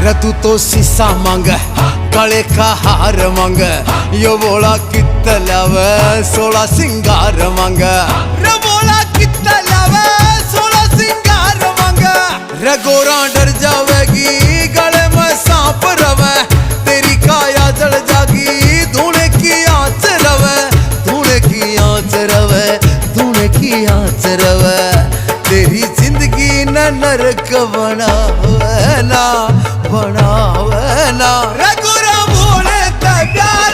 रे तू तो शीशा मांग काले का हार मांग यो बोला कितना लावे 16 सिंगार मांग रे बोला कितना लावे 16 सिंगार मांग रे गोरा डर जावेगी गले में सांप रवे तेरी काया जल जागी धूने की आंच रवे धूने की आंच रवे धूने की आंच रवे तेरी जिंदगी न नरक बनावे ना रे गोरा बोले प्यार